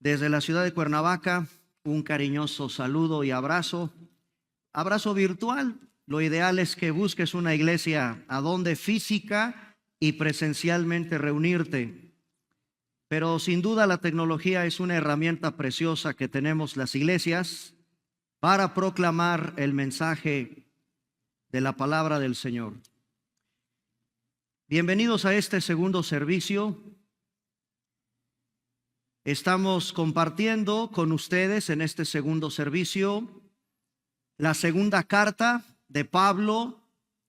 Desde la ciudad de Cuernavaca, un cariñoso saludo y abrazo. Abrazo virtual. Lo ideal es que busques una iglesia a donde física y presencialmente reunirte. Pero sin duda la tecnología es una herramienta preciosa que tenemos las iglesias para proclamar el mensaje de la palabra del Señor. Bienvenidos a este segundo servicio. Estamos compartiendo con ustedes en este segundo servicio la segunda carta de Pablo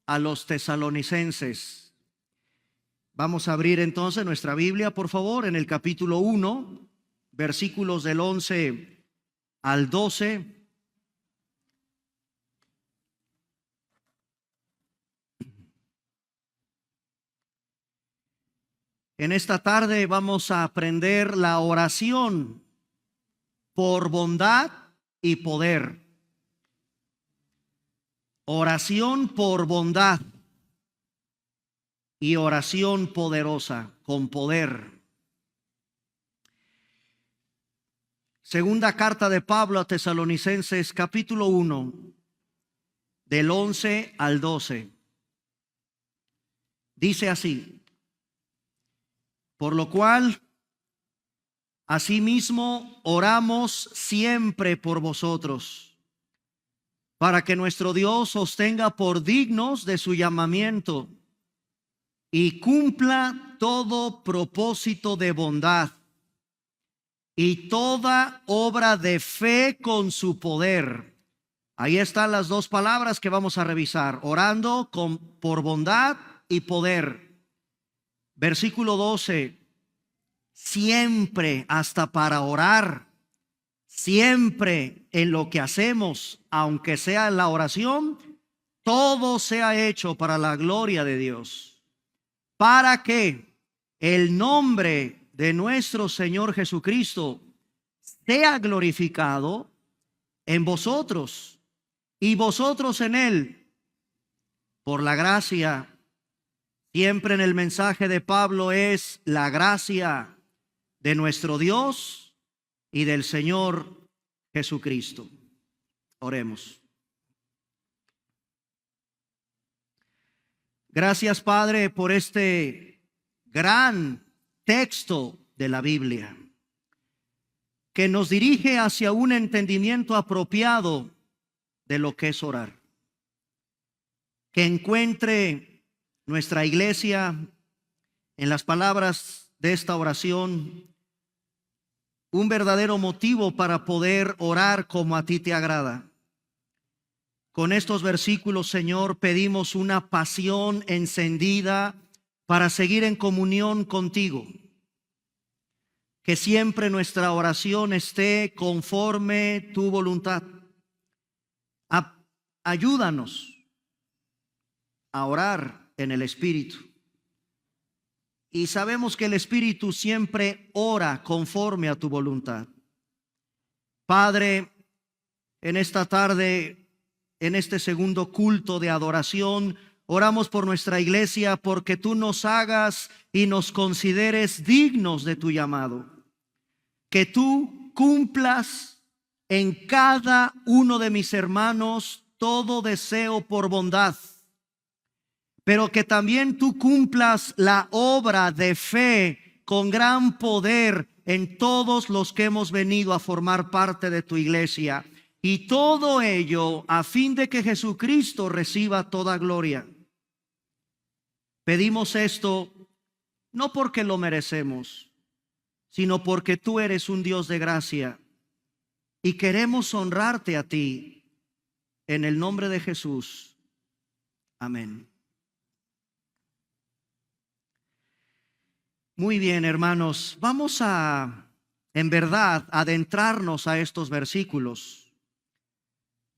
a los tesalonicenses. Vamos a abrir entonces nuestra Biblia, por favor, en el capítulo 1, versículos del 11 al 12. En esta tarde vamos a aprender la oración por bondad y poder. Oración por bondad y oración poderosa, con poder. Segunda carta de Pablo a Tesalonicenses, capítulo 1, del 11 al 12. Dice así: por lo cual, asimismo, oramos siempre por vosotros, para que nuestro Dios os tenga por dignos de su llamamiento y cumpla todo propósito de bondad y toda obra de fe con su poder. Ahí están las dos palabras que vamos a revisar: orando por bondad y poder. Versículo 12, siempre, hasta para orar, siempre en lo que hacemos, aunque sea en la oración, todo sea hecho para la gloria de Dios, para que el nombre de nuestro Señor Jesucristo sea glorificado en vosotros y vosotros en Él, por la gracia. Siempre en el mensaje de Pablo es la gracia de nuestro Dios y del Señor Jesucristo. Oremos. Gracias, Padre, por este gran texto de la Biblia, que nos dirige hacia un entendimiento apropiado de lo que es orar. Que encuentre nuestra iglesia en las palabras de esta oración un verdadero motivo para poder orar como a ti te agrada. Con estos versículos, Señor, pedimos una pasión encendida para seguir en comunión contigo. Que siempre nuestra oración esté conforme tu voluntad. Ayúdanos a orar en el Espíritu. Y sabemos que el Espíritu siempre ora conforme a tu voluntad. Padre, en esta tarde, en este segundo culto de adoración, oramos por nuestra iglesia, porque tú nos hagas y nos consideres dignos de tu llamado. Que tú cumplas en cada uno de mis hermanos todo deseo por bondad, pero que también tú cumplas la obra de fe con gran poder en todos los que hemos venido a formar parte de tu iglesia. Y todo ello a fin de que Jesucristo reciba toda gloria. Pedimos esto no porque lo merecemos, sino porque tú eres un Dios de gracia y queremos honrarte a ti. En el nombre de Jesús. Amén. Muy bien, hermanos, vamos a, en verdad, adentrarnos a estos versículos.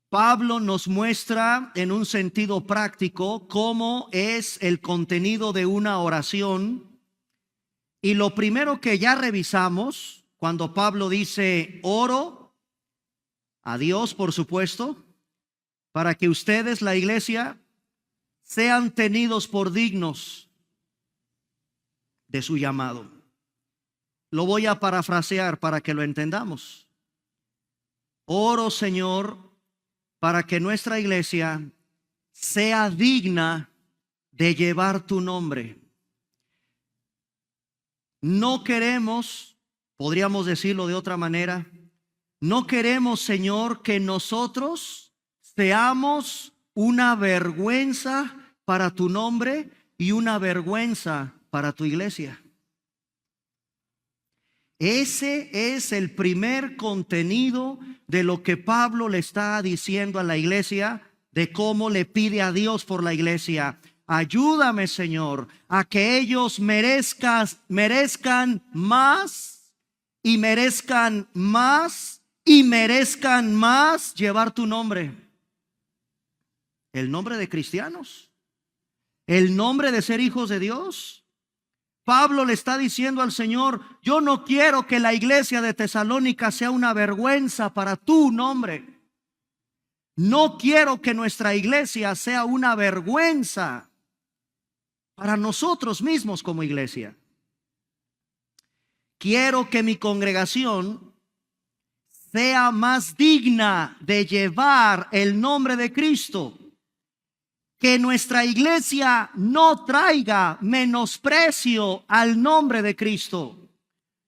Pablo nos muestra en un sentido práctico cómo es el contenido de una oración. Y lo primero que ya revisamos, cuando Pablo dice oro a Dios, por supuesto, para que ustedes, la iglesia, sean tenidos por dignos de su llamado. Lo voy a parafrasear para que lo entendamos. Oro, Señor, para que nuestra iglesia sea digna de llevar tu nombre. No queremos, podríamos decirlo de otra manera, no queremos, Señor, que nosotros seamos una vergüenza para tu nombre y una vergüenza para tu iglesia. Ese es el primer contenido de lo que Pablo le está diciendo a la iglesia, de cómo le pide a Dios por la iglesia. Ayúdame, Señor, a que ellos merezcan más y merezcan más y merezcan más llevar tu nombre. El nombre de cristianos, el nombre de ser hijos de Dios. Pablo le está diciendo al Señor: yo no quiero que la iglesia de Tesalónica sea una vergüenza para tu nombre. No quiero que nuestra iglesia sea una vergüenza para nosotros mismos como iglesia. Quiero que mi congregación sea más digna de llevar el nombre de Cristo. Que nuestra iglesia no traiga menosprecio al nombre de Cristo.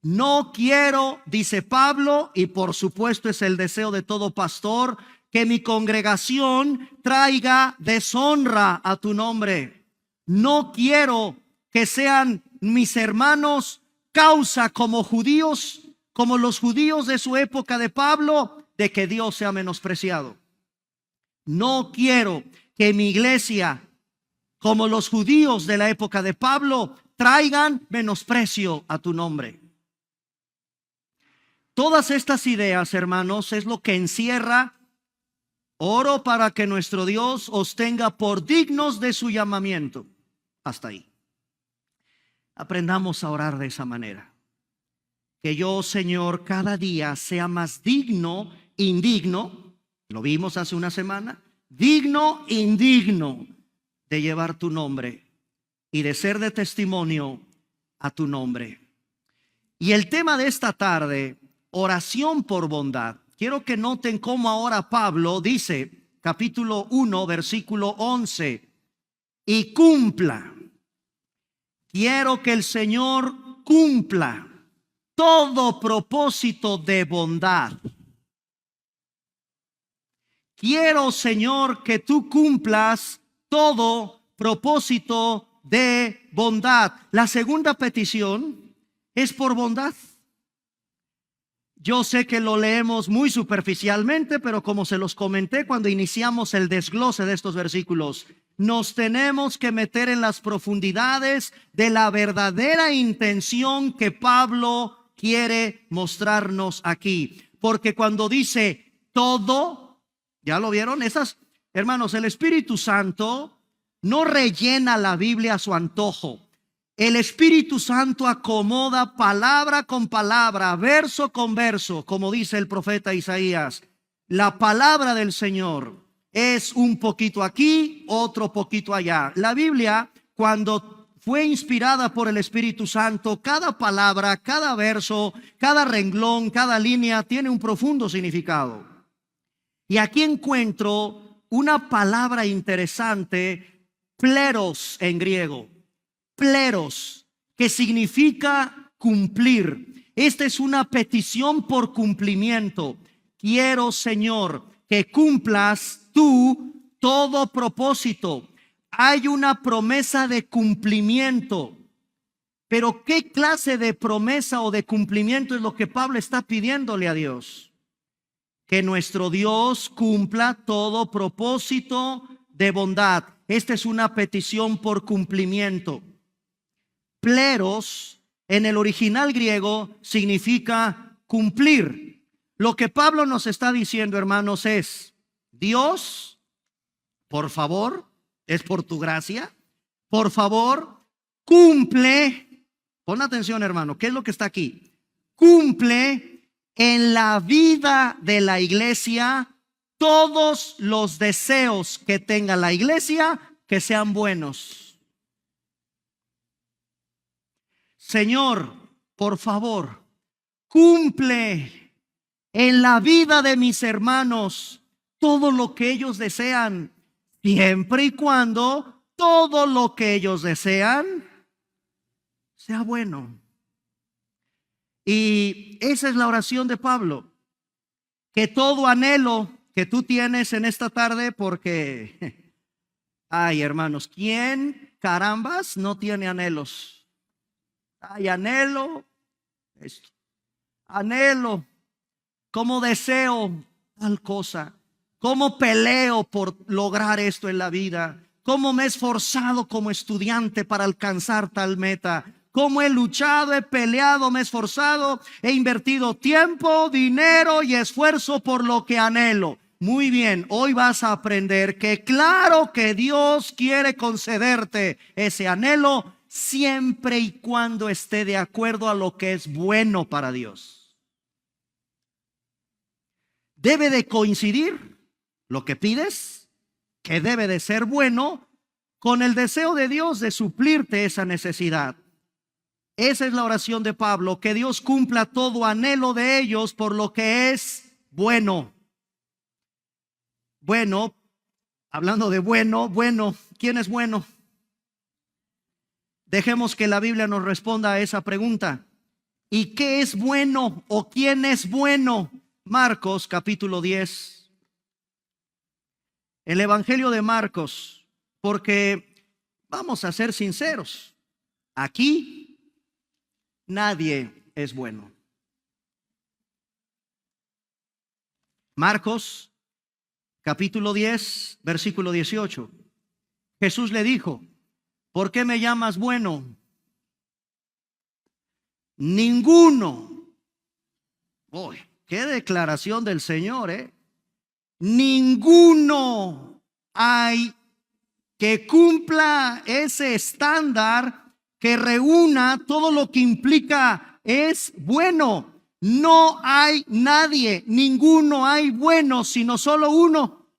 No quiero, dice Pablo, y por supuesto es el deseo de todo pastor, que mi congregación traiga deshonra a tu nombre. No quiero que sean mis hermanos causa como judíos, como los judíos de su época de Pablo, de que Dios sea menospreciado. No quiero que mi iglesia, como los judíos de la época de Pablo, traigan menosprecio a tu nombre. Todas estas ideas, hermanos, es lo que encierra: oro para que nuestro Dios os tenga por dignos de su llamamiento. Hasta ahí. Aprendamos a orar de esa manera. Que yo, Señor, cada día sea más digno, indigno. Lo vimos hace una semana. Digno, indigno de llevar tu nombre y de ser de testimonio a tu nombre. Y el tema de esta tarde, oración por bondad. Quiero que noten cómo ahora Pablo dice, capítulo 1, versículo 11, y cumpla. Quiero que el Señor cumpla todo propósito de bondad. Quiero, Señor, que tú cumplas todo propósito de bondad. La segunda petición es por bondad. Yo sé que lo leemos muy superficialmente, pero como se los comenté cuando iniciamos el desglose de estos versículos, nos tenemos que meter en las profundidades de la verdadera intención que Pablo quiere mostrarnos aquí. Porque cuando dice todo, ¿ya lo vieron? Hermanos, el Espíritu Santo no rellena la Biblia a su antojo. El Espíritu Santo acomoda palabra con palabra, verso con verso, como dice el profeta Isaías. La palabra del Señor es un poquito aquí, otro poquito allá. La Biblia, cuando fue inspirada por el Espíritu Santo, cada palabra, cada verso, cada renglón, cada línea tiene un profundo significado. Y aquí encuentro una palabra interesante, pleros en griego. Pleros, que significa cumplir. Esta es una petición por cumplimiento. Quiero, Señor, que cumplas tú todo propósito. Hay una promesa de cumplimiento. Pero ¿qué clase de promesa o de cumplimiento es lo que Pablo está pidiéndole a Dios? Que nuestro Dios cumpla todo propósito de bondad. Esta es una petición por cumplimiento. Pleros en el original griego significa cumplir. Lo que Pablo nos está diciendo, hermanos, es: Dios, por favor, es por tu gracia, por favor, cumple. Pon atención, hermano, ¿qué es lo que está aquí? Cumple en la vida de la iglesia todos los deseos que tenga la iglesia, que sean buenos. Señor, por favor, cumple en la vida de mis hermanos todo lo que ellos desean, siempre y cuando todo lo que ellos desean sea bueno. Y esa es la oración de Pablo, que todo anhelo que tú tienes en esta tarde, porque, ay hermanos, ¿quién carambas no tiene anhelos? Ay, anhelo esto, anhelo, como deseo tal cosa, cómo peleo por lograr esto en la vida, cómo me he esforzado como estudiante para alcanzar tal meta, cómo he luchado, he peleado, me he esforzado, he invertido tiempo, dinero y esfuerzo por lo que anhelo. Muy bien, hoy vas a aprender que claro que Dios quiere concederte ese anhelo siempre y cuando esté de acuerdo a lo que es bueno para Dios. Debe de coincidir lo que pides, que debe de ser bueno, con el deseo de Dios de suplirte esa necesidad. Esa es la oración de Pablo, que Dios cumpla todo anhelo de ellos por lo que es bueno. Bueno, hablando de bueno, ¿quién es bueno? Dejemos que la Biblia nos responda a esa pregunta. ¿Y qué es bueno o quién es bueno? Marcos capítulo 10. El Evangelio de Marcos, porque vamos a ser sinceros, aquí nadie es bueno. Marcos capítulo 10, versículo 18. Jesús le dijo: ¿por qué me llamas bueno? Ninguno. Uy, qué declaración del Señor, Ninguno hay que cumpla ese estándar que reúna todo lo que implica es bueno. No hay nadie, ninguno hay bueno, sino solo uno.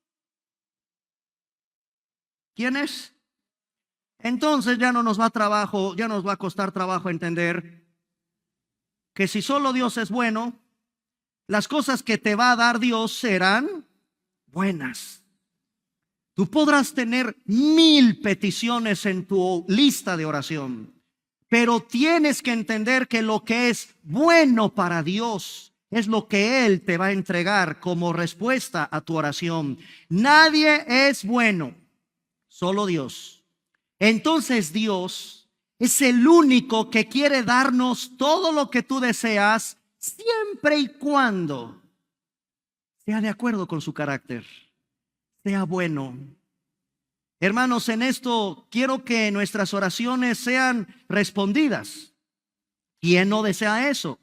¿Quién es? Entonces ya no nos va a costar trabajo entender que si solo Dios es bueno, las cosas que te va a dar Dios serán buenas. Tú podrás tener 1000 peticiones en tu lista de oración, pero tienes que entender que lo que es bueno para Dios es lo que Él te va a entregar como respuesta a tu oración. Nadie es bueno, solo Dios. Entonces Dios es el único que quiere darnos todo lo que tú deseas, siempre y cuando sea de acuerdo con su carácter, sea bueno. Hermanos, en esto quiero que nuestras oraciones sean respondidas. ¿Quién no desea eso?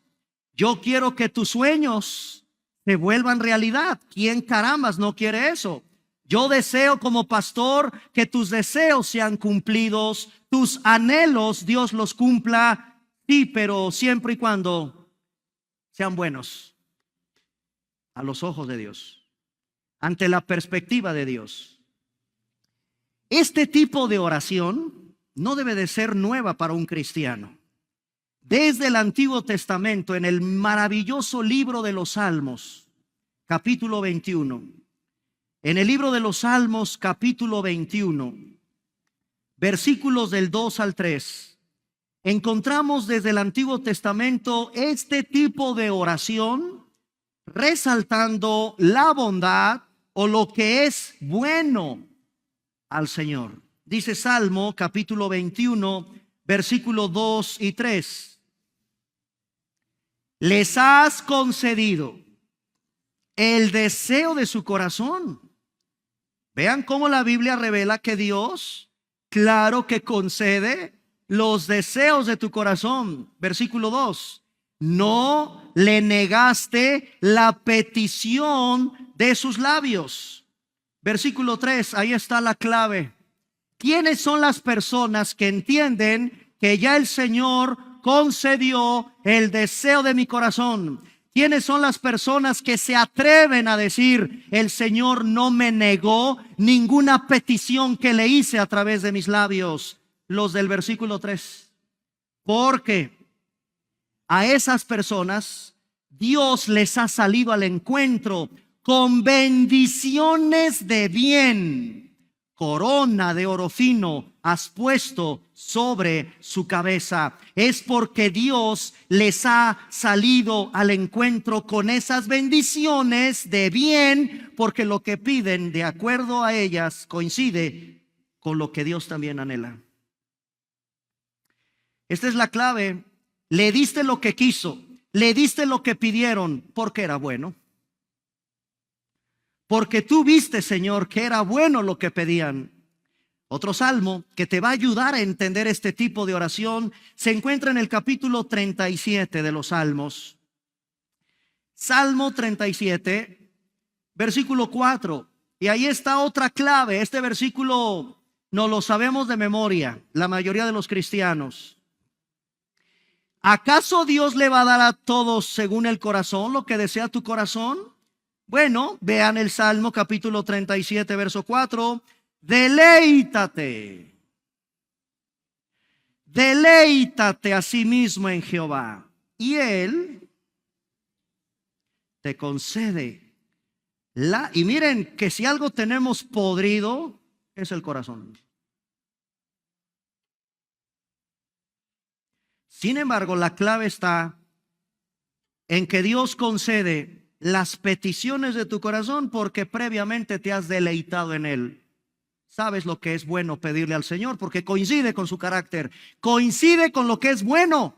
Yo quiero que tus sueños se vuelvan realidad. ¿Quién carambas no quiere eso? Yo deseo como pastor que tus deseos sean cumplidos, tus anhelos Dios los cumpla, sí, pero siempre y cuando sean buenos a los ojos de Dios, ante la perspectiva de Dios. Este tipo de oración no debe de ser nueva para un cristiano. Desde el Antiguo Testamento, en el maravilloso libro de los Salmos, capítulo 21, en el libro de los Salmos, capítulo 21, versículos del 2 al 3, encontramos desde el Antiguo Testamento este tipo de oración, resaltando la bondad o lo que es bueno al Señor. Dice Salmo capítulo 21, versículos 2 y 3. Les has concedido el deseo de su corazón. Vean cómo la Biblia revela que Dios, claro que concede los deseos de tu corazón. Versículo 2. No le negaste la petición de sus labios. Versículo 3, ahí está la clave. ¿Quiénes son las personas que entienden que ya el Señor concedió el deseo de mi corazón? ¿Quiénes son las personas que se atreven a decir: el Señor no me negó ninguna petición que le hice a través de mis labios? Los del versículo 3. Porque a esas personas, Dios les ha salido al encuentro con bendiciones de bien. Corona de oro fino has puesto sobre su cabeza. Es porque Dios les ha salido al encuentro con esas bendiciones de bien, porque lo que piden de acuerdo a ellas coincide con lo que Dios también anhela. Esta es la clave. Le diste lo que quiso, le diste lo que pidieron, porque era bueno. Porque tú viste, Señor, que era bueno lo que pedían. Otro salmo que te va a ayudar a entender este tipo de oración se encuentra en el capítulo 37 de los Salmos. Salmo 37, versículo 4. Y ahí está otra clave. Este versículo no lo sabemos de memoria, la mayoría de los cristianos. ¿Acaso Dios le va a dar a todos según el corazón lo que desea tu corazón? Bueno, vean el Salmo capítulo 37, verso 4. Deleítate a sí mismo en Jehová, y Él te concede y miren que si algo tenemos podrido es el corazón. Sin embargo, la clave está en que Dios concede las peticiones de tu corazón porque previamente te has deleitado en Él. Sabes lo que es bueno pedirle al Señor porque coincide con su carácter, coincide con lo que es bueno.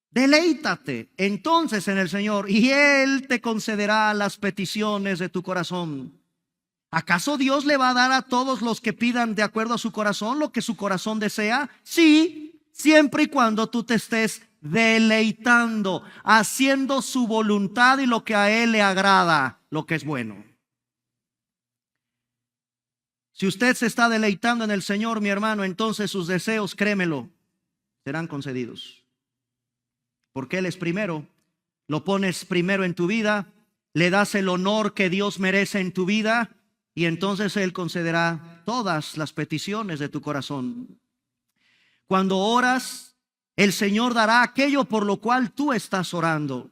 Deleítate entonces en el Señor y Él te concederá las peticiones de tu corazón. ¿Acaso Dios le va a dar a todos los que pidan de acuerdo a su corazón lo que su corazón desea? Sí, siempre y cuando tú te estés deleitando, haciendo su voluntad y lo que a Él le agrada, lo que es bueno. Si usted se está deleitando en el Señor, mi hermano, entonces sus deseos, créemelo, serán concedidos. Porque Él es primero, lo pones primero en tu vida, le das el honor que Dios merece en tu vida y entonces Él concederá todas las peticiones de tu corazón. Cuando oras, el Señor dará aquello por lo cual tú estás orando.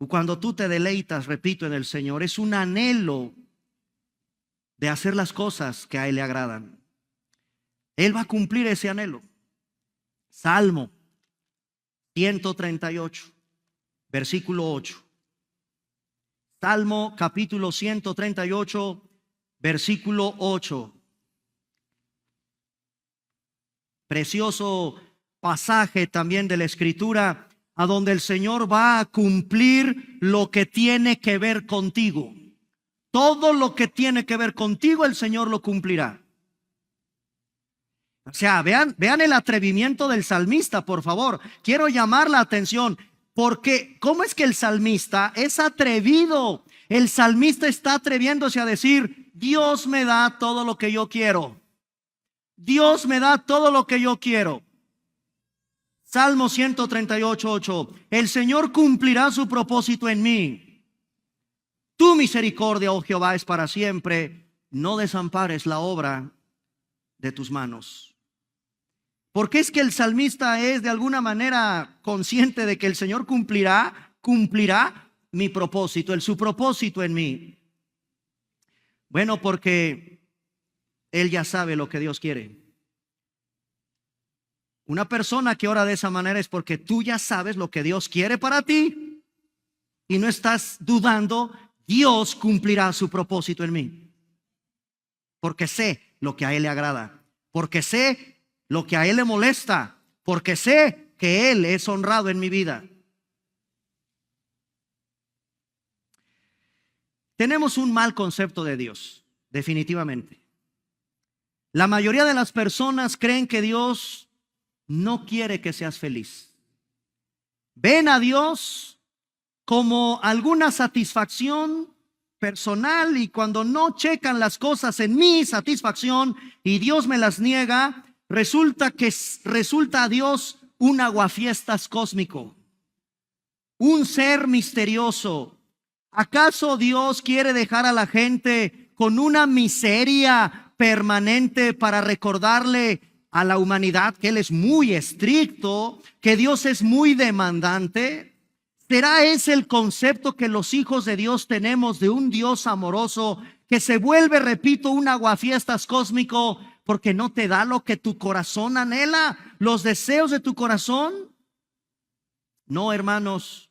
Cuando tú te deleitas, repito, en el Señor, es un anhelo de hacer las cosas que a Él le agradan. Él va a cumplir ese anhelo. Salmo 138, versículo 8. Salmo capítulo 138, versículo 8. Precioso pasaje también de la Escritura, a donde el Señor va a cumplir lo que tiene que ver contigo. Todo lo que tiene que ver contigo, el Señor lo cumplirá. O sea, vean el atrevimiento del salmista, por favor. Quiero llamar la atención, porque ¿cómo es que el salmista es atrevido? El salmista está atreviéndose a decir, Dios me da todo lo que yo quiero. Dios me da todo lo que yo quiero. Salmo 138, 8. El Señor cumplirá su propósito en mí. Tu misericordia, oh Jehová, es para siempre. No desampares la obra de tus manos. Porque es que el salmista es de alguna manera consciente de que el Señor cumplirá mi propósito, su propósito en mí. Bueno, porque Él ya sabe lo que Dios quiere. Una persona que ora de esa manera es porque tú ya sabes lo que Dios quiere para ti y no estás dudando. Dios cumplirá su propósito en mí, porque sé lo que a Él le agrada, porque sé lo que a Él le molesta, porque sé que Él es honrado en mi vida. Tenemos un mal concepto de Dios, definitivamente. La mayoría de las personas creen que Dios no quiere que seas feliz. Ven a Dios como alguna satisfacción personal y cuando no checan las cosas en mi satisfacción y Dios me las niega, resulta a Dios un aguafiestas cósmico, un ser misterioso. ¿Acaso Dios quiere dejar a la gente con una miseria permanente para recordarle a la humanidad que Él es muy estricto, que Dios es muy demandante? ¿Será ese el concepto que los hijos de Dios tenemos de un Dios amoroso que se vuelve, repito, un aguafiestas cósmico porque no te da lo que tu corazón anhela, los deseos de tu corazón? No, hermanos.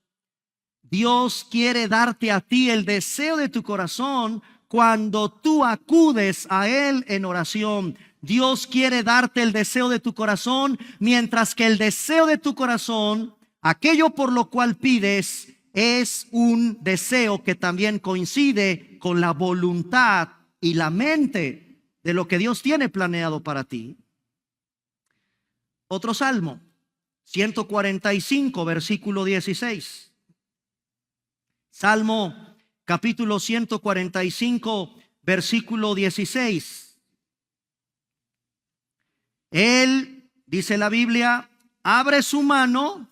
Dios quiere darte a ti el deseo de tu corazón cuando tú acudes a Él en oración. Dios quiere darte el deseo de tu corazón, mientras que el deseo de tu corazón, aquello por lo cual pides, es un deseo que también coincide con la voluntad y la mente de lo que Dios tiene planeado para ti. Otro salmo, 145, versículo 16. Salmo capítulo 145, versículo 16. Él, dice la Biblia, abre su mano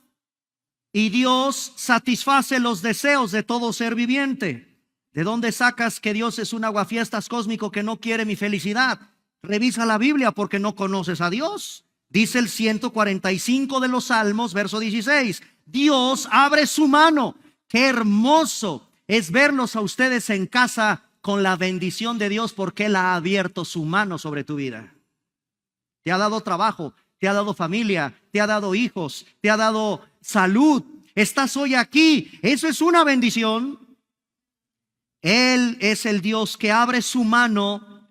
y Dios satisface los deseos de todo ser viviente. ¿De dónde sacas que Dios es un aguafiestas cósmico que no quiere mi felicidad? Revisa la Biblia porque no conoces a Dios. Dice el 145 de los Salmos, verso 16. Dios abre su mano. Qué hermoso es verlos a ustedes en casa con la bendición de Dios, porque Él ha abierto su mano sobre tu vida. Te ha dado trabajo, te ha dado familia, te ha dado hijos, te ha dado salud. Estás hoy aquí. Eso es una bendición. Él es el Dios que abre su mano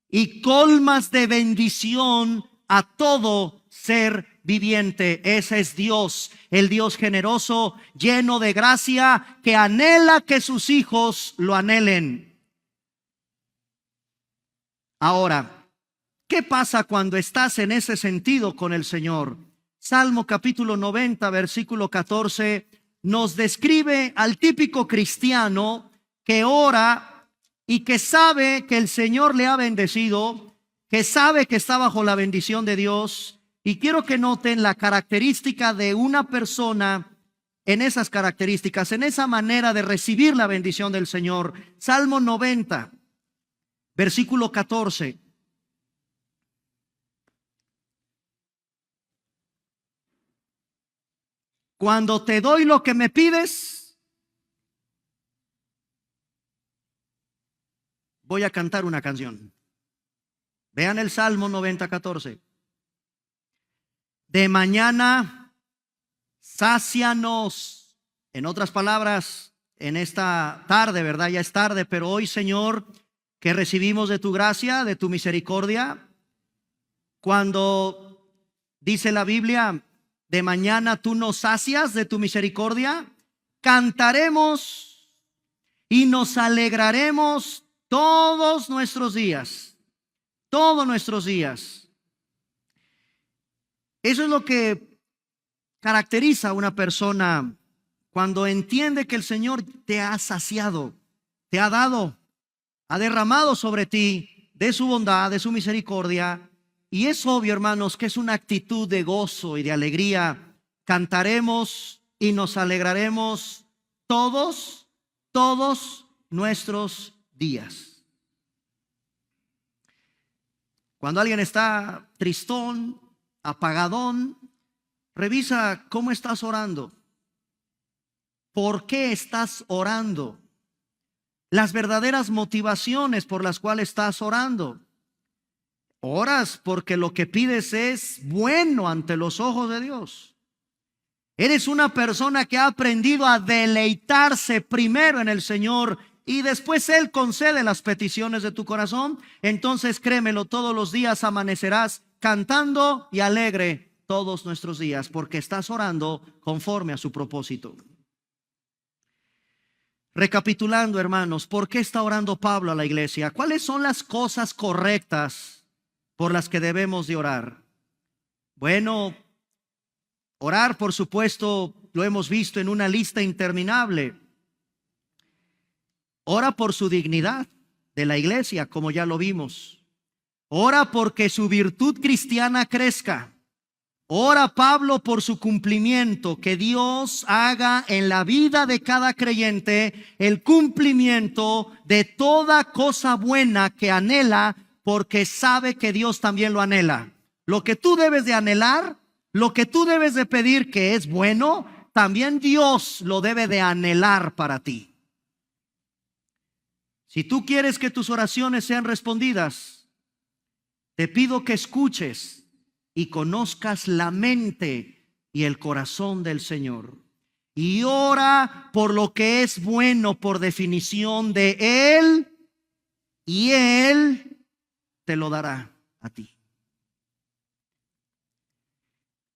y colmas de bendición a todo ser viviente. Ese es Dios, el Dios generoso, lleno de gracia, que anhela que sus hijos lo anhelen. Ahora, ¿qué pasa cuando estás en ese sentido con el Señor? Salmo capítulo 90, versículo 14, nos describe al típico cristiano que ora y que sabe que el Señor le ha bendecido, que sabe que está bajo la bendición de Dios. Y quiero que noten la característica de una persona en esas características, en esa manera de recibir la bendición del Señor. Salmo 90, versículo 14. Cuando te doy lo que me pides, voy a cantar una canción. Vean el Salmo 90, 14. De mañana, sácianos. En otras palabras, en esta tarde, ¿verdad? Ya es tarde, pero hoy, Señor, que recibimos de tu gracia, de tu misericordia, cuando dice la Biblia, de mañana tú nos sacias de tu misericordia, cantaremos y nos alegraremos todos nuestros días. Todos nuestros días. Eso es lo que caracteriza a una persona cuando entiende que el Señor te ha saciado, te ha dado, ha derramado sobre ti de su bondad, de su misericordia. Y es obvio, hermanos, que es una actitud de gozo y de alegría. Cantaremos y nos alegraremos todos nuestros días. Cuando alguien está tristón, apagadón, revisa cómo estás orando. ¿Por qué estás orando? Las verdaderas motivaciones por las cuales estás orando. Oras porque lo que pides es bueno ante los ojos de Dios. Eres una persona que ha aprendido a deleitarse primero en el Señor y después Él concede las peticiones de tu corazón. Entonces créemelo, todos los días amanecerás cantando y alegre todos nuestros días, porque estás orando conforme a su propósito. Recapitulando, hermanos, ¿por qué está orando Pablo a la iglesia? ¿Cuáles son las cosas correctas por las que debemos de orar? Bueno, orar, por supuesto, lo hemos visto en una lista interminable. Ora por su dignidad de la iglesia, como ya lo vimos. Ora porque su virtud cristiana crezca. Ora, Pablo, por su cumplimiento, que Dios haga en la vida de cada creyente el cumplimiento de toda cosa buena que anhela, porque sabe que Dios también lo anhela. lo que tú debes de anhelar, lo que tú debes de pedir que es bueno, también Dios lo debe de anhelar para ti. Si tú quieres que tus oraciones sean respondidas, te pido que escuches y conozcas la mente y el corazón del Señor. Y ora por lo que es bueno por definición de Él, y Él te lo dará a ti.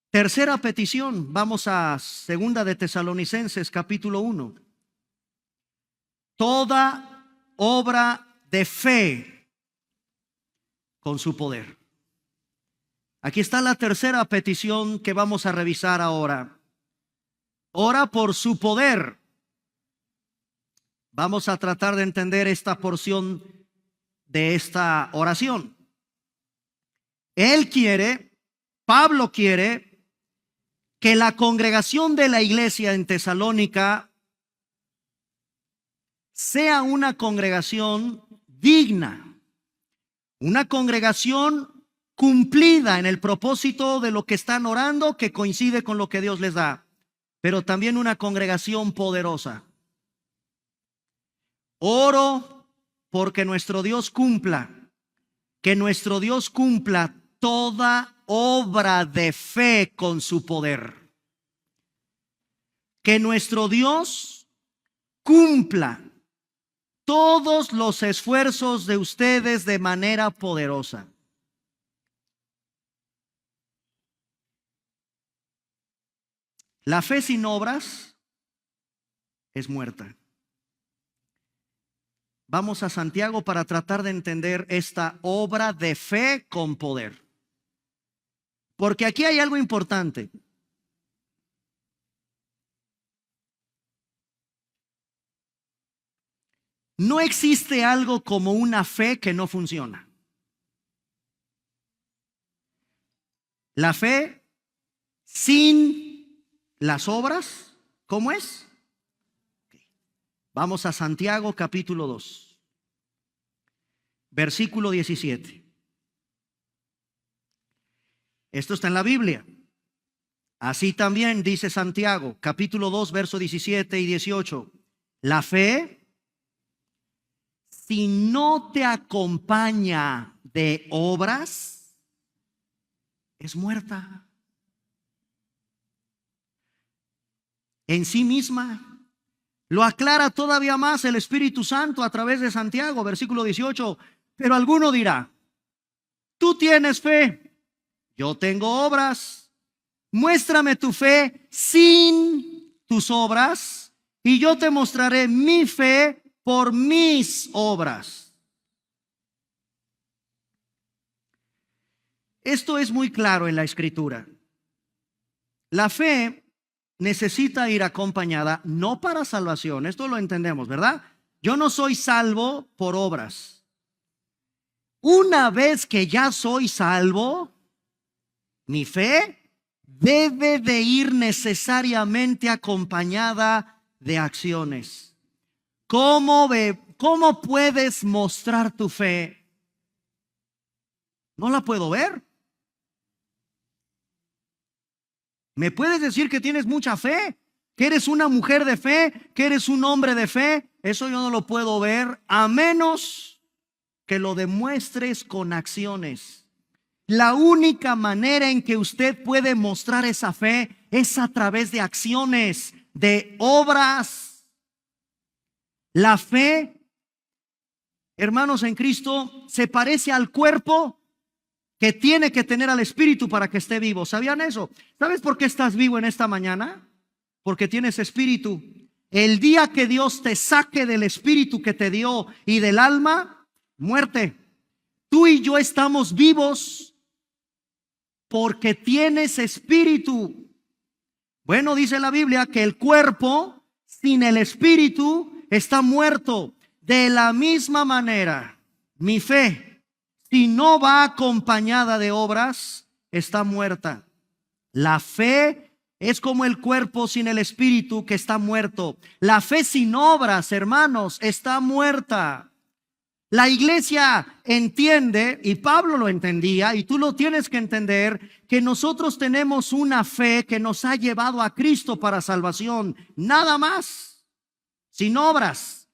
Tercera petición, vamos a 2 de Tesalonicenses capítulo 1. Toda obra de fe con su poder. Aquí está la tercera petición que vamos a revisar ahora. Ora por su poder. Vamos a tratar de entender esta porción de esta oración. Él quiere, Pablo quiere, que la congregación de la iglesia en Tesalónica sea una congregación digna, una congregación cumplida en el propósito de lo que están orando, que coincide con lo que Dios les da, pero también una congregación poderosa. Oro porque nuestro Dios cumpla, que nuestro Dios cumpla toda obra de fe con su poder. Que nuestro Dios cumpla todos los esfuerzos de ustedes de manera poderosa. La fe sin obras es muerta. Vamos a Santiago para tratar de entender esta obra de fe con poder. Porque aquí hay algo importante. No existe algo como una fe que no funciona. La fe sin las obras, ¿cómo es? Vamos a Santiago capítulo 2, versículo 17. Esto está en la Biblia. Así también dice Santiago capítulo 2, verso 17 y 18. La fe, si no te acompaña de obras, es muerta en sí misma. Lo aclara todavía más el Espíritu Santo a través de Santiago, versículo 18. Pero alguno dirá, tú tienes fe, yo tengo obras. Muéstrame tu fe sin tus obras, y yo te mostraré mi fe por mis obras. Esto es muy claro en la Escritura. La fe necesita ir acompañada, no para salvación, esto lo entendemos, ¿verdad? Yo no soy salvo por obras. Una vez que ya soy salvo, mi fe debe de ir necesariamente acompañada de acciones. ¿Cómo puedes mostrar tu fe? No la puedo ver. ¿Me puedes decir que tienes mucha fe? ¿Que eres una mujer de fe? ¿Que eres un hombre de fe? Eso yo no lo puedo ver a menos que lo demuestres con acciones. La única manera en que usted puede mostrar esa fe es a través de acciones, de obras. La fe, hermanos en Cristo, se parece al cuerpo que tiene que tener al espíritu para que esté vivo. ¿Sabían eso? ¿Sabes por qué estás vivo en esta mañana? Porque tienes espíritu. El día que Dios te saque del espíritu que te dio y del alma, muerte. Tú y yo estamos vivos porque tienes espíritu. Bueno, dice la Biblia que el cuerpo sin el espíritu está muerto. De la misma manera, mi fe, si no va acompañada de obras, está muerta. La fe es como el cuerpo sin el espíritu que está muerto. La fe sin obras, hermanos, está muerta. La iglesia entiende, y Pablo lo entendía, y tú lo tienes que entender, que nosotros tenemos una fe que nos ha llevado a Cristo para salvación, nada más, sin obras.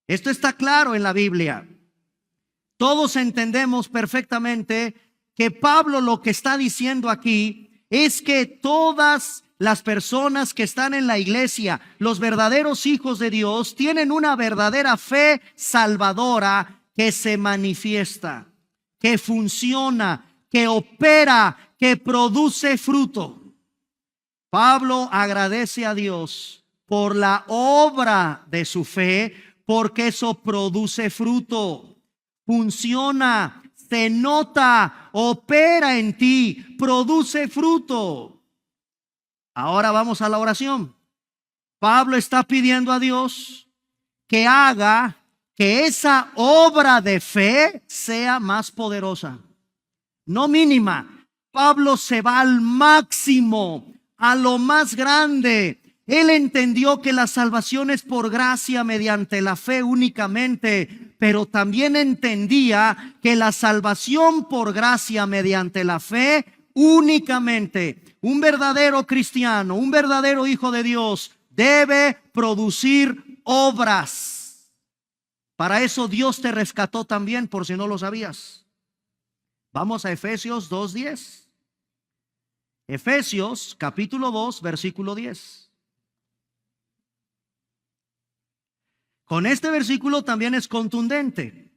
Esto está claro en la Biblia. Todos entendemos perfectamente que Pablo lo que está diciendo aquí es que todas las personas que están en la iglesia, los verdaderos hijos de Dios, tienen una verdadera fe salvadora que se manifiesta, que funciona, que opera, que produce fruto. Pablo agradece a Dios por la obra de su fe, porque eso produce fruto, funciona, se nota, opera en ti, produce fruto. Ahora vamos a la oración. Pablo está pidiendo a Dios que haga que esa obra de fe sea más poderosa, no mínima. Pablo se va al máximo, a lo más grande. Él entendió que la salvación es por gracia mediante la fe únicamente, pero también entendía que la salvación por gracia mediante la fe únicamente, un verdadero cristiano, un verdadero hijo de Dios, debe producir obras. Para eso Dios te rescató también, por si no lo sabías. Vamos a Efesios 2:10. Efesios capítulo 2, versículo 10. Con este versículo también es contundente.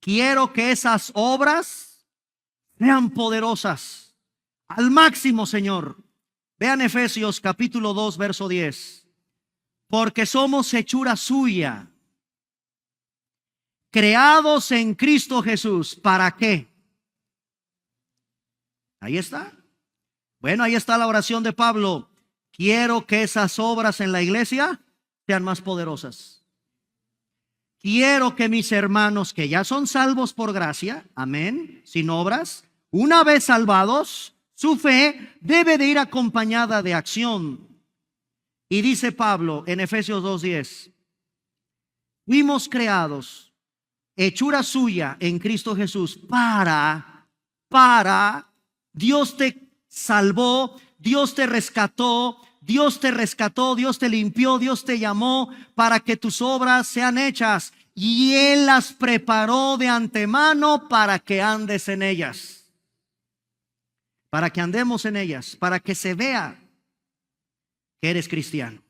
Quiero que esas obras sean poderosas al máximo, Señor. Vean Efesios capítulo 2, verso 10. Porque somos hechura suya, creados en Cristo Jesús. ¿Para qué? Ahí está. Bueno, ahí está la oración de Pablo. Quiero que esas obras en la iglesia sean más poderosas. Quiero que mis hermanos que ya son salvos por gracia, amén, sin obras, una vez salvados, su fe debe de ir acompañada de acción. Y dice Pablo en Efesios 2:10, fuimos creados, hechura suya en Cristo Jesús, Dios te salvó, Dios te rescató, Dios te limpió, Dios te llamó para que tus obras sean hechas. Y Él las preparó de antemano para que andes en ellas. Para que andemos en ellas, para que se vea que eres cristiano.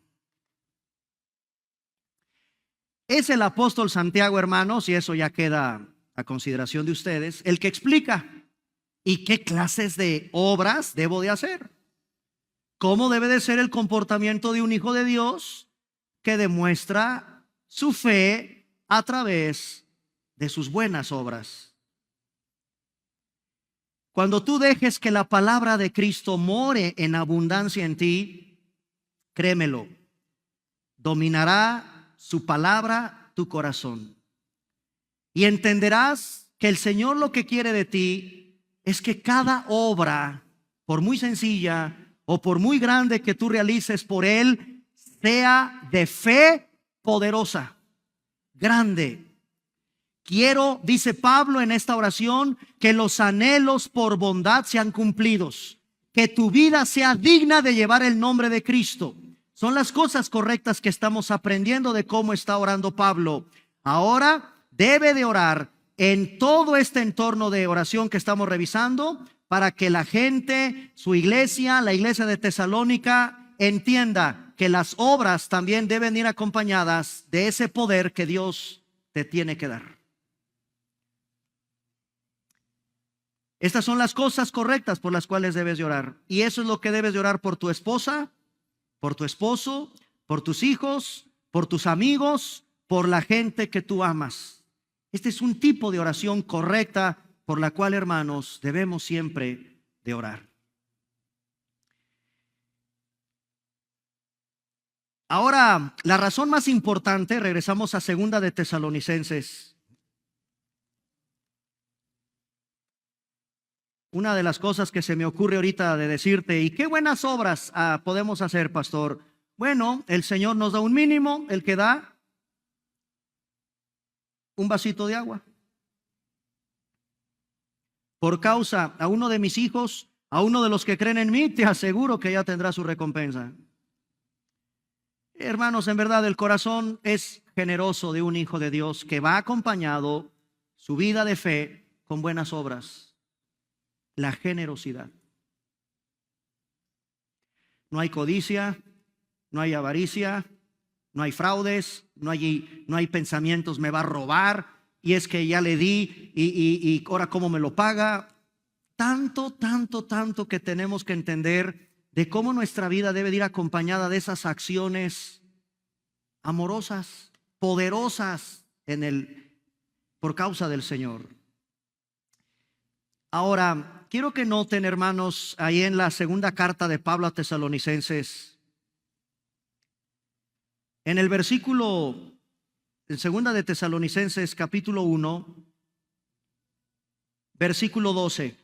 Es el apóstol Santiago, hermanos, y eso ya queda a consideración de ustedes, el que explica y qué clases de obras debo de hacer. ¿Cómo debe de ser el comportamiento de un hijo de Dios que demuestra su fe a través de sus buenas obras? Cuando tú dejes que la palabra de Cristo more en abundancia en ti, créemelo, dominará su palabra tu corazón. Y entenderás que el Señor lo que quiere de ti es que cada obra, por muy sencilla o por muy grande que tú realices por Él, sea de fe poderosa, grande. Quiero, dice Pablo en esta oración, que los anhelos por bondad sean cumplidos, que tu vida sea digna de llevar el nombre de Cristo. Son las cosas correctas que estamos aprendiendo de cómo está orando Pablo. Ahora debe de orar en todo este entorno de oración que estamos revisando para que la gente, su iglesia, la iglesia de Tesalónica, entienda que las obras también deben ir acompañadas de ese poder que Dios te tiene que dar. Estas son las cosas correctas por las cuales debes de orar. Y eso es lo que debes de orar por tu esposa, por tu esposo, por tus hijos, por tus amigos, por la gente que tú amas. Este es un tipo de oración correcta por la cual, hermanos, debemos siempre de orar. Ahora, la razón más importante, regresamos a 2 de Tesalonicenses. Una de las cosas que se me ocurre ahorita de decirte, ¿y qué buenas obras podemos hacer, pastor? Bueno, el Señor nos da un mínimo, el que da un vasito de agua. Por causa a uno de mis hijos, a uno de los que creen en mí, te aseguro que ya tendrá su recompensa. Hermanos, en verdad el corazón es generoso de un hijo de Dios que va acompañado su vida de fe con buenas obras. La generosidad. No hay codicia, no hay avaricia, no hay fraudes, no hay pensamientos, me va a robar, y es que ya le di y ahora cómo me lo paga. Tanto que tenemos que entender de cómo nuestra vida debe ir acompañada de esas acciones amorosas, poderosas por causa del Señor. Ahora, quiero que noten, hermanos, ahí en la segunda carta de Pablo a Tesalonicenses, en el versículo, en segunda de Tesalonicenses, capítulo 1, versículo 12.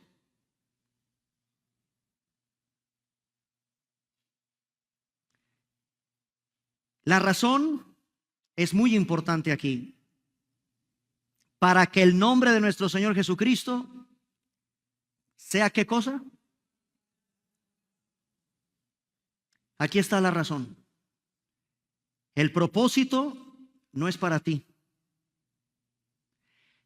La razón es muy importante aquí. Para que el nombre de nuestro Señor Jesucristo sea, ¿qué cosa? Aquí está la razón. El propósito no es para ti.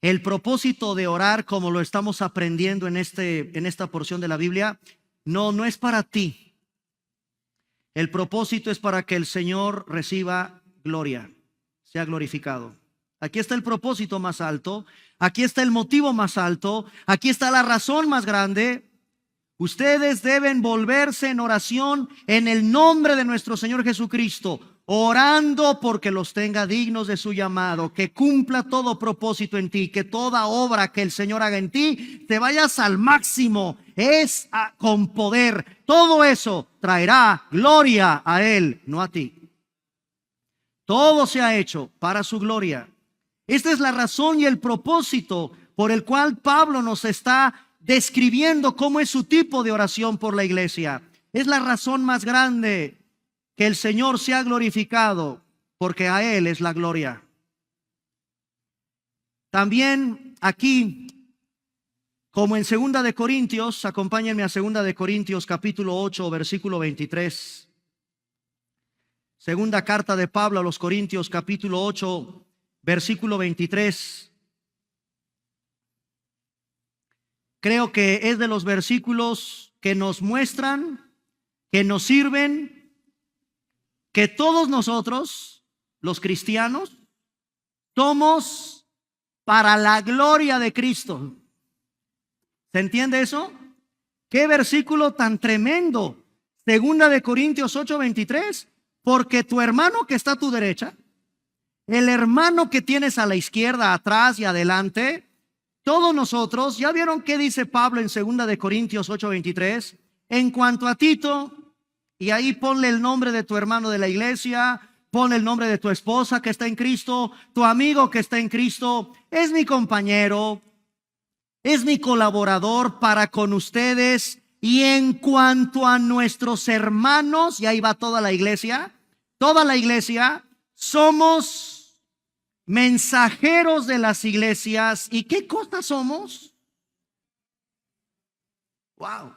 El propósito de orar, como lo estamos aprendiendo en esta porción de la Biblia, no es para ti. El propósito es para que el Señor reciba gloria, sea glorificado. Aquí está el propósito más alto, aquí está el motivo más alto, aquí está la razón más grande. Ustedes deben volverse en oración en el nombre de nuestro Señor Jesucristo, orando porque los tenga dignos de su llamado, que cumpla todo propósito en ti, que toda obra que el Señor haga en ti, te vayas al máximo, con poder. Todo eso traerá gloria a Él, no a ti. Todo se ha hecho para su gloria. Esta es la razón y el propósito por el cual Pablo nos está describiendo cómo es su tipo de oración por la iglesia. Es la razón más grande, que el Señor sea glorificado, porque a Él es la gloria. También aquí, como en 2 de Corintios, acompáñenme a 2 de Corintios capítulo 8, versículo 23. Segunda carta de Pablo a los Corintios capítulo 8, versículo 23. Creo que es de los versículos que nos muestran, que nos sirven, que todos nosotros, los cristianos, somos para la gloria de Cristo. ¿Se entiende eso? ¿Qué versículo tan tremendo? Segunda de Corintios 8:23. Porque tu hermano que está a tu derecha, el hermano que tienes a la izquierda, atrás y adelante, todos nosotros, ¿ya vieron qué dice Pablo en 2 de Corintios 8:23? En cuanto a Tito, y ahí ponle el nombre de tu hermano de la iglesia, pon el nombre de tu esposa que está en Cristo, tu amigo que está en Cristo, es mi compañero, es mi colaborador para con ustedes. Y en cuanto a nuestros hermanos, y ahí va toda la iglesia, somos mensajeros de las iglesias. ¿Y qué cosa somos? Wow.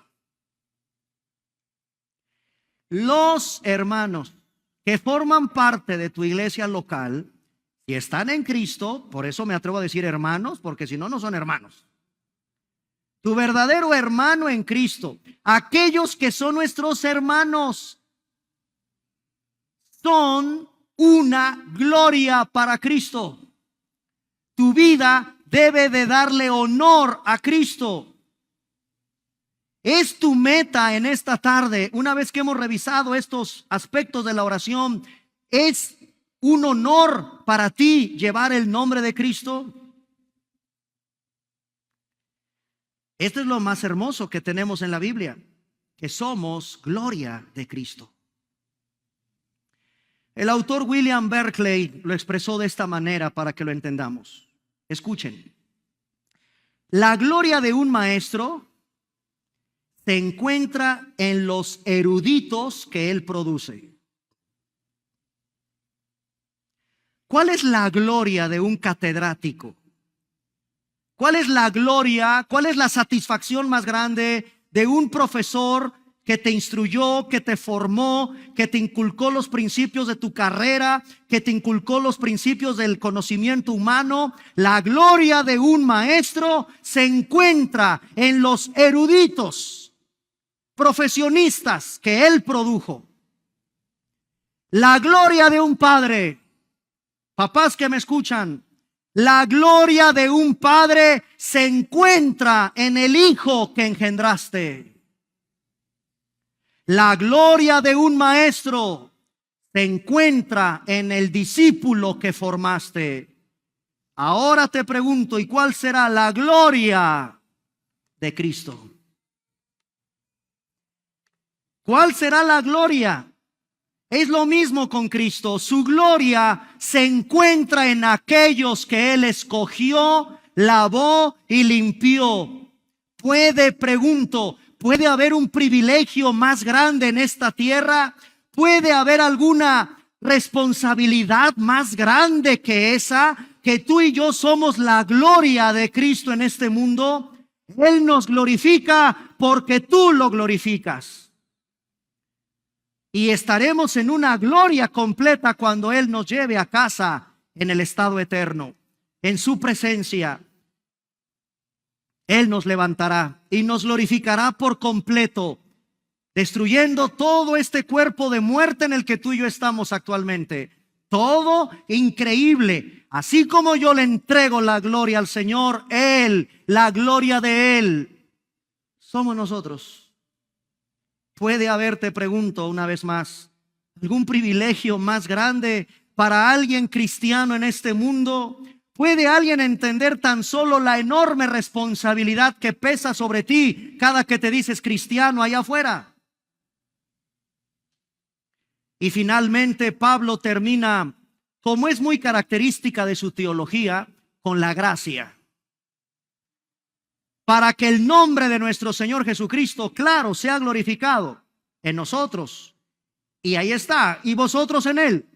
Los hermanos que forman parte de tu iglesia local, si están en Cristo, por eso me atrevo a decir hermanos, porque si no, no son hermanos. Tu verdadero hermano en Cristo, aquellos que son nuestros hermanos, son una gloria para Cristo. Tu vida debe de darle honor a Cristo. Es tu meta en esta tarde, una vez que hemos revisado estos aspectos de la oración, es un honor para ti llevar el nombre de Cristo. Esto es lo más hermoso que tenemos en la Biblia, que somos gloria de Cristo. El autor William Barclay lo expresó de esta manera para que lo entendamos. Escuchen. La gloria de un maestro se encuentra en los eruditos que él produce. ¿Cuál es la gloria de un catedrático? ¿Cuál es la gloria, cuál es la satisfacción más grande de un profesor que te instruyó, que te formó, que te inculcó los principios de tu carrera, que te inculcó los principios del conocimiento humano? La gloria de un maestro se encuentra en los eruditos, profesionistas que él produjo. La gloria de un padre, papás que me escuchan, la gloria de un padre se encuentra en el hijo que engendraste. La gloria de un maestro se encuentra en el discípulo que formaste. Ahora te pregunto, ¿y cuál será la gloria de Cristo? ¿Cuál será la gloria? Es lo mismo con Cristo. Su gloria se encuentra en aquellos que Él escogió, lavó y limpió. ¿Puede haber un privilegio más grande en esta tierra? ¿Puede haber alguna responsabilidad más grande que esa? Que tú y yo somos la gloria de Cristo en este mundo. Él nos glorifica porque tú lo glorificas. Y estaremos en una gloria completa cuando Él nos lleve a casa en el estado eterno, en su presencia. Él nos levantará y nos glorificará por completo, destruyendo todo este cuerpo de muerte en el que tú y yo estamos actualmente. Todo increíble. Así como yo le entrego la gloria al Señor, Él, la gloria de Él, somos nosotros. ¿Puede haber, te pregunto una vez más, algún privilegio más grande para alguien cristiano en este mundo? ¿Puede alguien entender tan solo la enorme responsabilidad que pesa sobre ti cada que te dices cristiano allá afuera? Y finalmente Pablo termina, como es muy característica de su teología, con la gracia. Para que el nombre de nuestro Señor Jesucristo, claro, sea glorificado en nosotros. Y ahí está, y vosotros en Él.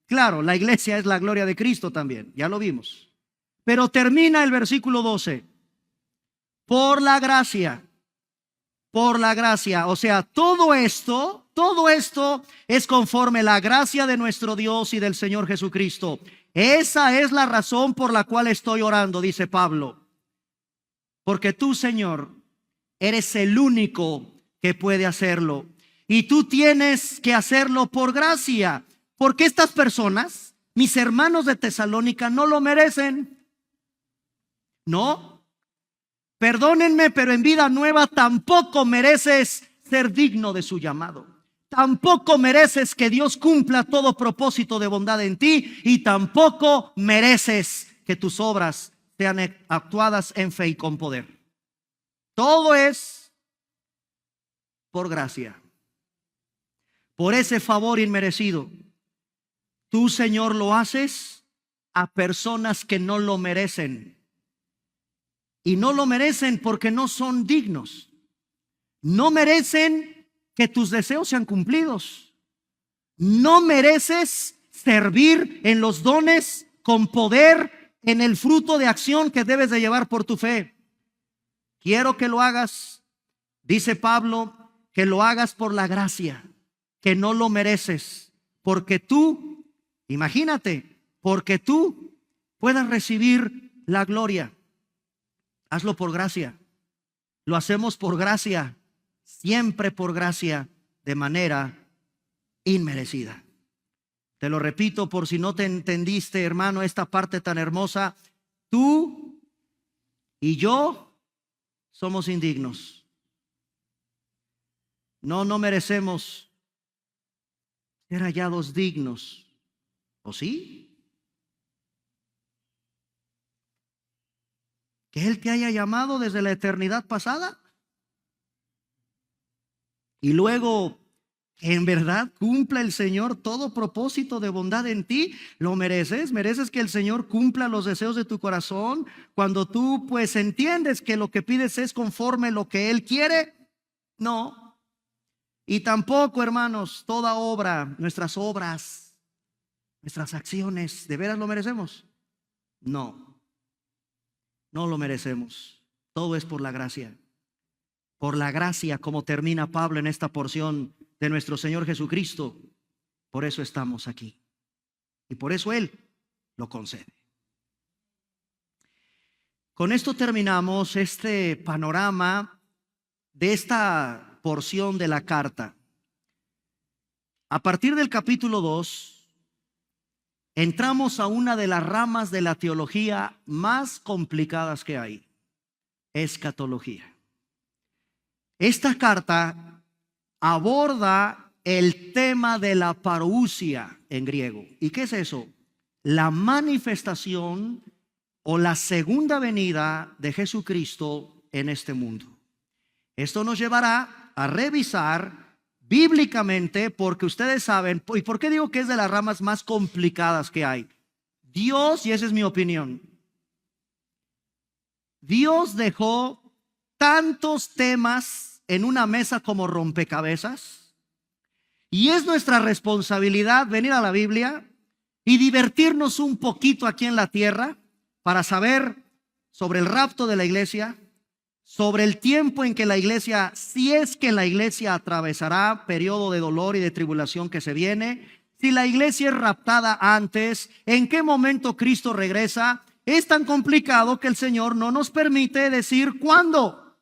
Claro, la iglesia es la gloria de Cristo también, ya lo vimos. Pero termina el versículo 12. Por la gracia, o sea, todo esto es conforme a la gracia de nuestro Dios y del Señor Jesucristo. Esa es la razón por la cual estoy orando, dice Pablo. Porque tú, Señor, eres el único que puede hacerlo. Y tú tienes que hacerlo por gracia. Porque estas personas, mis hermanos de Tesalónica, no lo merecen. No. Perdónenme, pero en Vida Nueva tampoco mereces ser digno de su llamado. Tampoco mereces que Dios cumpla todo propósito de bondad en ti. Y tampoco mereces que tus obras sean actuadas en fe y con poder. Todo es por gracia, por ese favor inmerecido. Tú, Señor, lo haces a personas que no lo merecen. Y no lo merecen porque no son dignos. No merecen que tus deseos sean cumplidos. No mereces servir en los dones con poder, en el fruto de acción que debes de llevar por tu fe. Quiero que lo hagas, dice Pablo, que lo hagas por la gracia, que no lo mereces, porque tú, imagínate, porque tú puedas recibir la gloria. Hazlo por gracia. Lo hacemos por gracia, siempre por gracia, de manera inmerecida. Te lo repito por si no te entendiste, hermano, esta parte tan hermosa. Tú y yo somos indignos. No merecemos ser hallados dignos. ¿O sí? Que Él te haya llamado desde la eternidad pasada. Y luego, que en verdad cumpla el Señor todo propósito de bondad en ti. ¿Lo mereces? ¿Mereces que el Señor cumpla los deseos de tu corazón? Cuando tú pues entiendes que lo que pides es conforme lo que Él quiere. No. Y tampoco, hermanos, toda obra, nuestras obras, nuestras acciones, ¿de veras lo merecemos? No, no lo merecemos. Todo es por la gracia. Por la gracia, como termina Pablo en esta porción de nuestro Señor Jesucristo. Por eso estamos aquí. Y por eso Él lo concede. Con esto terminamos este panorama de esta porción de la carta. A partir del capítulo 2, entramos a una de las ramas de la teología más complicadas que hay: escatología. Esta carta aborda el tema de la parousia en griego. ¿Y qué es eso? La manifestación o la segunda venida de Jesucristo en este mundo. Esto nos llevará a revisar bíblicamente, porque ustedes saben, ¿y por qué digo que es de las ramas más complicadas que hay? Dios, y esa es mi opinión, Dios dejó tantos temas en una mesa como rompecabezas, y es nuestra responsabilidad venir a la Biblia y divertirnos un poquito aquí en la tierra para saber sobre el rapto de la iglesia, sobre el tiempo en que la iglesia, si es que la iglesia atravesará periodo de dolor y de tribulación que se viene, si la iglesia es raptada antes, en qué momento Cristo regresa. Es tan complicado que el Señor no nos permite decir cuándo.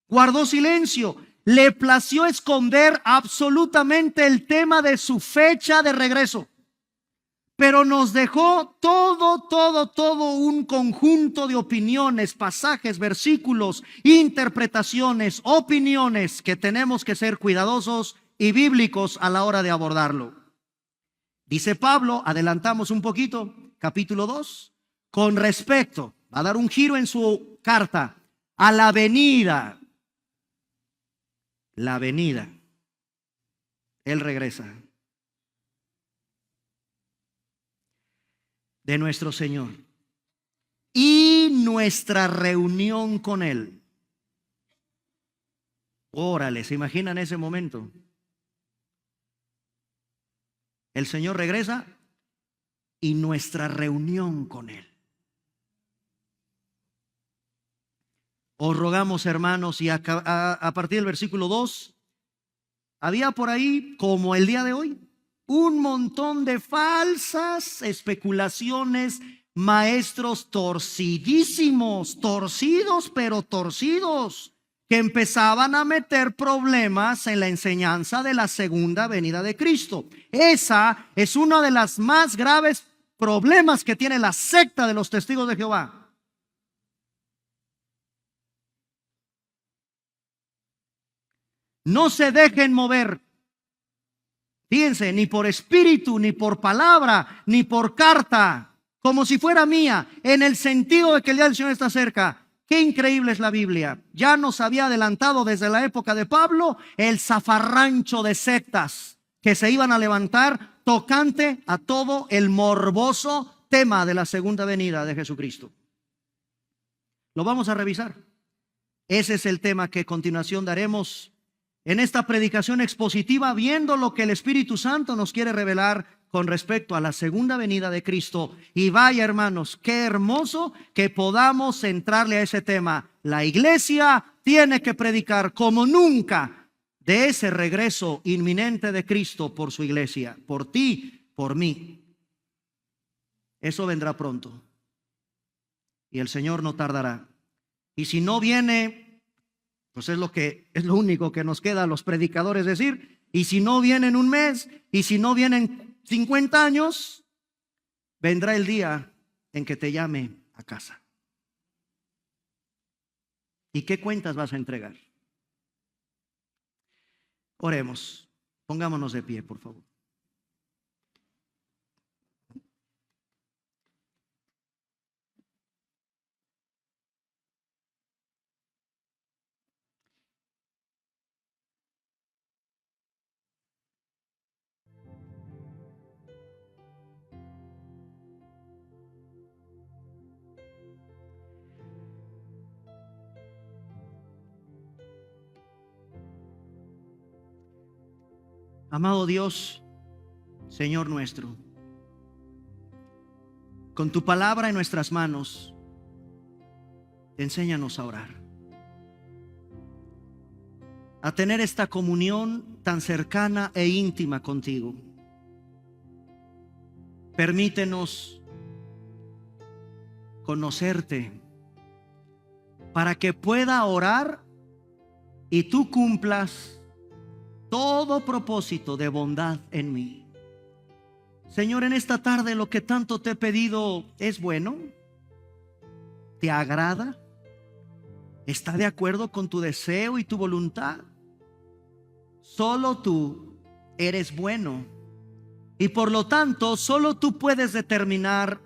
Guardó silencio. Le plació esconder absolutamente el tema de su fecha de regreso. Pero nos dejó todo un conjunto de opiniones, pasajes, versículos, interpretaciones, opiniones que tenemos que ser cuidadosos y bíblicos a la hora de abordarlo. Dice Pablo, adelantamos un poquito, capítulo 2, con respecto, va a dar un giro en su carta, a la venida. La venida. Él regresa. De nuestro Señor y nuestra reunión con Él. Órale, ¿se imaginan ese momento? El Señor regresa y nuestra reunión con Él. Os rogamos, hermanos, y a partir del versículo 2, había por ahí, como el día de hoy, un montón de falsas especulaciones, maestros torcidísimos, torcidos pero torcidos, que empezaban a meter problemas en la enseñanza de la segunda venida de Cristo. Esa es uno de los más graves problemas que tiene la secta de los testigos de Jehová. No se dejen mover. Fíjense, ni por espíritu, ni por palabra, ni por carta, como si fuera mía, en el sentido de que el día del Señor está cerca. Qué increíble es la Biblia. Ya nos había adelantado desde la época de Pablo el zafarrancho de sectas que se iban a levantar tocante a todo el morboso tema de la segunda venida de Jesucristo. Lo vamos a revisar. Ese es el tema que a continuación daremos en esta predicación expositiva, viendo lo que el Espíritu Santo nos quiere revelar con respecto a la segunda venida de Cristo. Y vaya, hermanos, qué hermoso que podamos entrarle a ese tema. La iglesia tiene que predicar como nunca de ese regreso inminente de Cristo por su iglesia, por ti, por mí. Eso vendrá pronto y el Señor no tardará. Y si no viene, pues es lo único que nos queda a los predicadores decir. Y si no viene en un mes, y si no viene en 50 años, vendrá el día en que te llame a casa. ¿Y qué cuentas vas a entregar? Oremos. Pongámonos de pie, por favor. Amado Dios, Señor nuestro, con tu palabra en nuestras manos, enséñanos a orar, a tener esta comunión tan cercana e íntima contigo. Permítenos conocerte para que pueda orar y tú cumplas todo propósito de bondad en mí. Señor, en esta tarde lo que tanto te he pedido es bueno, ¿te agrada? ¿Está de acuerdo con tu deseo y tu voluntad? Solo tú eres bueno y por lo tanto solo tú puedes determinar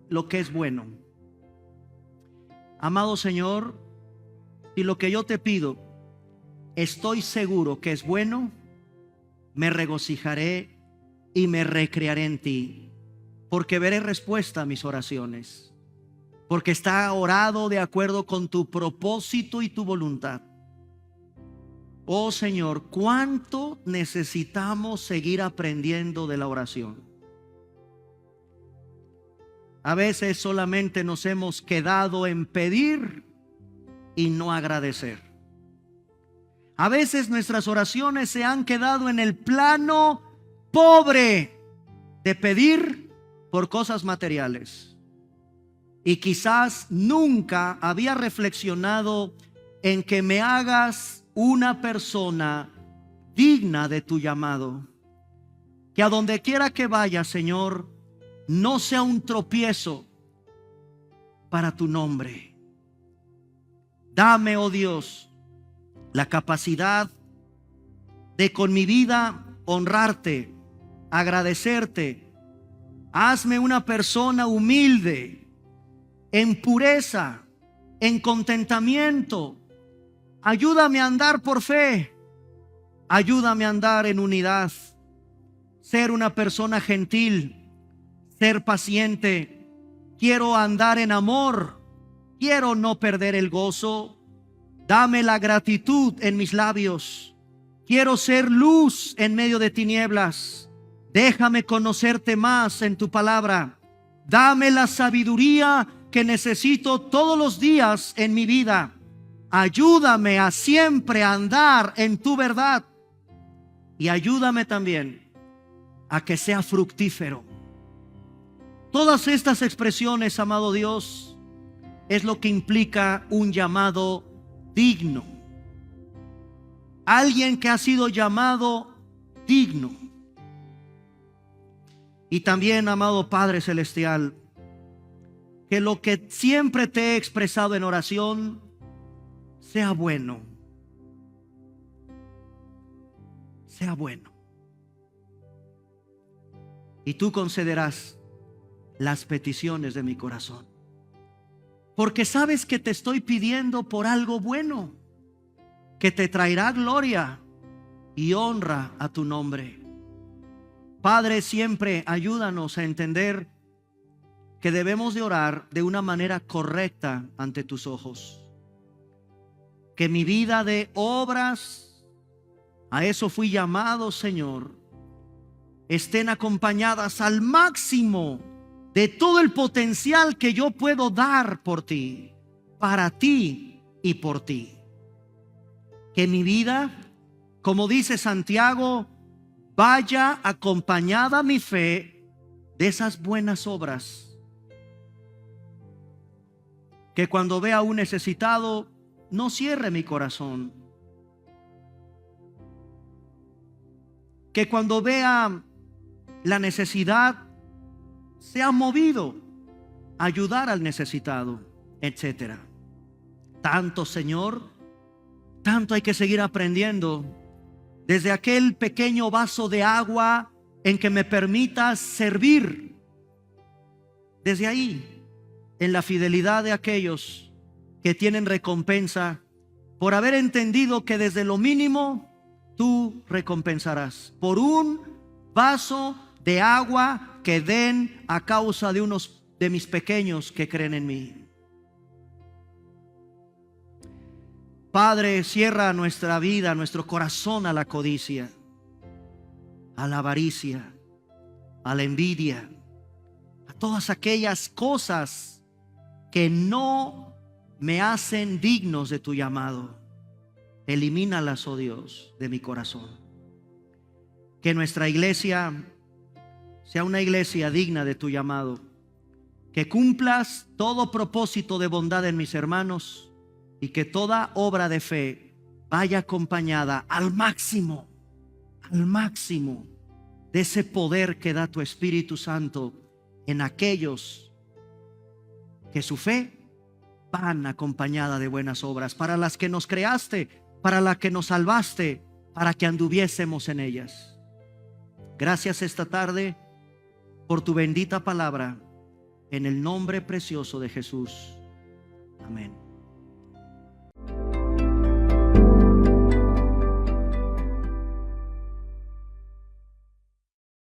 lo que es bueno. Amado Señor, si lo que yo te pido estoy seguro que es bueno, me regocijaré y me recrearé en ti, porque veré respuesta a mis oraciones, porque está orado de acuerdo con tu propósito y tu voluntad. Oh Señor, cuánto necesitamos seguir aprendiendo de la oración. A veces solamente nos hemos quedado en pedir y no agradecer. A veces nuestras oraciones se han quedado en el plano pobre de pedir por cosas materiales. Y quizás nunca había reflexionado en que me hagas una persona digna de tu llamado. Que a donde quiera que vaya, Señor, no sea un tropiezo para tu nombre. Dame, oh Dios, la capacidad de con mi vida honrarte, agradecerte. Hazme una persona humilde, en pureza, en contentamiento. Ayúdame a andar por fe. Ayúdame a andar en unidad. Ser una persona gentil, ser paciente. Quiero andar en amor. Quiero no perder el gozo. Dame la gratitud en mis labios. Quiero ser luz en medio de tinieblas. Déjame conocerte más en tu palabra. Dame la sabiduría que necesito todos los días en mi vida. Ayúdame a siempre andar en tu verdad. Y ayúdame también a que sea fructífero. Todas estas expresiones, amado Dios, es lo que implica un llamado digno. Alguien que ha sido llamado digno. Y también, amado Padre Celestial, que lo que siempre te he expresado en oración sea bueno. Sea bueno. Y tú concederás las peticiones de mi corazón. Porque sabes que te estoy pidiendo por algo bueno, que te traerá gloria y honra a tu nombre. Padre, siempre ayúdanos a entender que debemos de orar de una manera correcta ante tus ojos. Que mi vida de obras, a eso fui llamado, Señor, estén acompañadas al máximo de todo el potencial que yo puedo dar por ti, para ti y por ti. Que mi vida, como dice Santiago, vaya acompañada mi fe de esas buenas obras. Que cuando vea a un necesitado, no cierre mi corazón. Que cuando vea la necesidad, sea movido a ayudar al necesitado, etc. Tanto, Señor, tanto hay que seguir aprendiendo. Desde aquel pequeño vaso de agua en que me permitas servir. Desde ahí, en la fidelidad de aquellos que tienen recompensa por haber entendido que desde lo mínimo tú recompensarás. Por un vaso de agua que den a causa de unos de mis pequeños que creen en mí. Padre, cierra nuestra vida, nuestro corazón a la codicia, a la avaricia, a la envidia, a todas aquellas cosas que no me hacen dignos de tu llamado. Elimínalas, oh Dios, de mi corazón. Que nuestra iglesia sea una iglesia digna de tu llamado. Que cumplas todo propósito de bondad en mis hermanos y que toda obra de fe vaya acompañada al máximo de ese poder que da tu Espíritu Santo en aquellos que su fe van acompañada de buenas obras, para las que nos creaste, para las que nos salvaste, para que anduviésemos en ellas. Gracias esta tarde por tu bendita palabra, en el nombre precioso de Jesús. Amén.